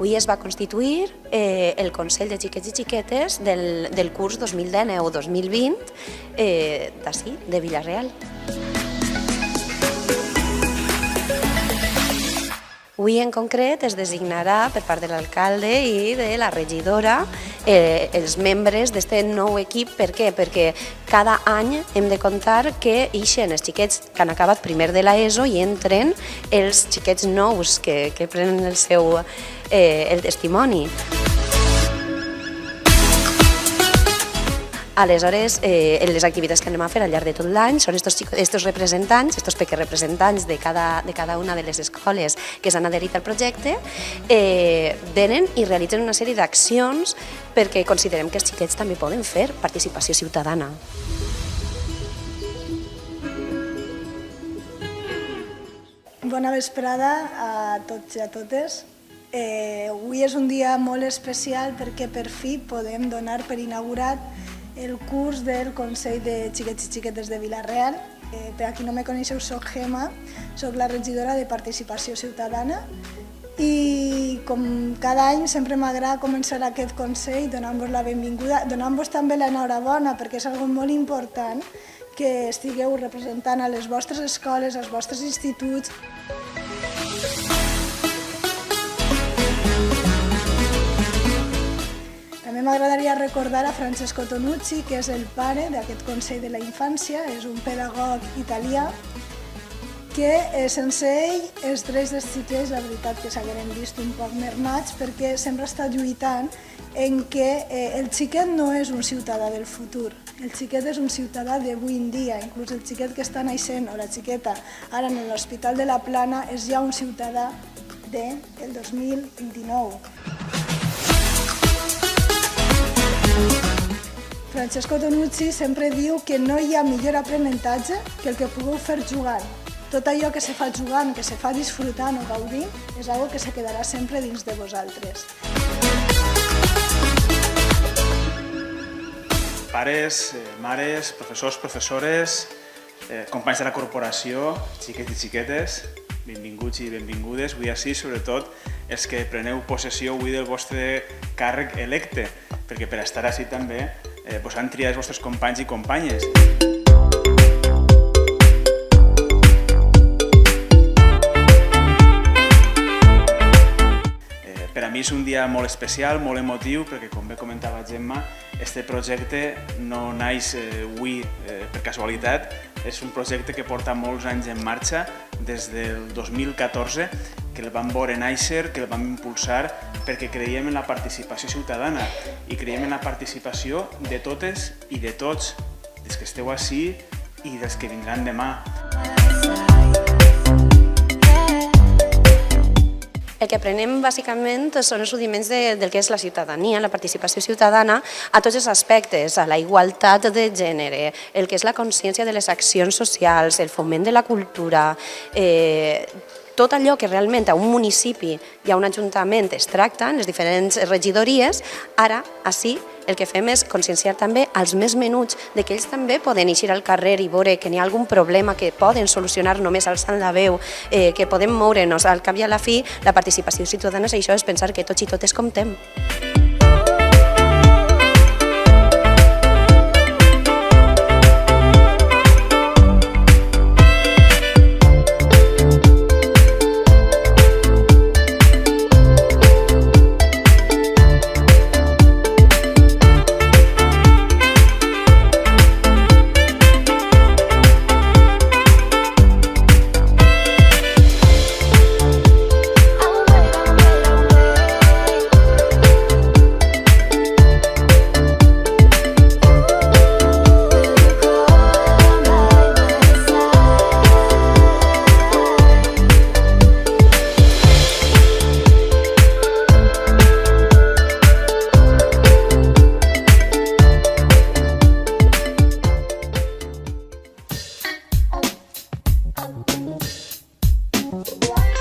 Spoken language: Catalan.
Avui es va constituir el Consell de Xiquets i Xiquetes del curs 2019-2020 d'ací, de Vila-real. Avui en concret es designarà per part de l'alcalde i de la regidora els membres d'aquest nou equip. Per què? Perquè cada any hem de comptar que ixen els xiquets que han acabat primer de l'ESO i entren els xiquets nous que prenen el testimoni. Aleshores, les activitats que anem a fer al llarg de tot l'any són estos representants, estos pequeños representants de cada una de les escoles que s'han adherit al projecte, venen i realitzen una sèrie d'accions perquè considerem que els xiquets també poden fer participació ciutadana. Bona vesprada a tots i a totes. Avui és un dia molt especial perquè per fi podem donar per inaugurat el curs del Consell de Xiquets i Xiquetes de Vila-real. Per a qui no me coneixeu, soc Gemma, soc la regidora de Participació Ciutadana i com cada any sempre m'agrada començar aquest Consell donant-vos la benvinguda, donant-vos també l'enhorabona perquè és algo molt important que estigueu representant a les vostres escoles, als vostres instituts. També m'agradaria recordar a Francesco Tonucci, que és el pare d'aquest Consell de la Infància, és un pedagog italià, que sense ell els drets dels xiquets, la veritat que s'hagueren vist un poc mermats, perquè sempre està lluitant en què el xiquet no és un ciutadà del futur, el xiquet és un ciutadà d'avui en dia, inclús el xiquet que està naixent o la xiqueta ara en l'Hospital de la Plana és ja un ciutadà del 2029. Francesco Tonucci sempre diu que no hi ha millor aprenentatge que el que pugueu fer jugant. Tot allò que se fa jugant, que se fa disfrutant o gaudint, és algo que se quedarà sempre dins de vosaltres. Pares, mares, professors, professores, companys de la corporació, xiquets i xiquetes, benvinguts i benvingudes. Avui així, sobretot, els que preneu possessió avui del vostre càrrec electe, perquè per estar així també vos han triat els vostres companys i companyes. Per a mi és un dia molt especial, molt emotiu, perquè com bé comentava Gemma, este projecte no naix avui per casualitat, és un projecte que porta molts anys en marxa, des del 2014, que el vam veure néixer, que el vam impulsar, perquè creiem en la participació ciutadana i creiem en la participació de totes i de tots, dels que esteu ací i dels que vindran demà. El que aprenem bàsicament són els rudiments del que és la ciutadania, la participació ciutadana a tots els aspectes, a la igualtat de gènere, el que és la consciència de les accions socials, el foment de la cultura, tot allò que realment a un municipi i a un ajuntament es tracta, en les diferents regidories, ara, ací, el que fem és conscienciar també als més menuts de que ells també poden eixir al carrer i veure que n'hi ha algun problema que poden solucionar només alçant la veu, que podem moure'ns. Al cap i a la fi, la participació ciutadana és això, és pensar que tots i totes comptem. Bye.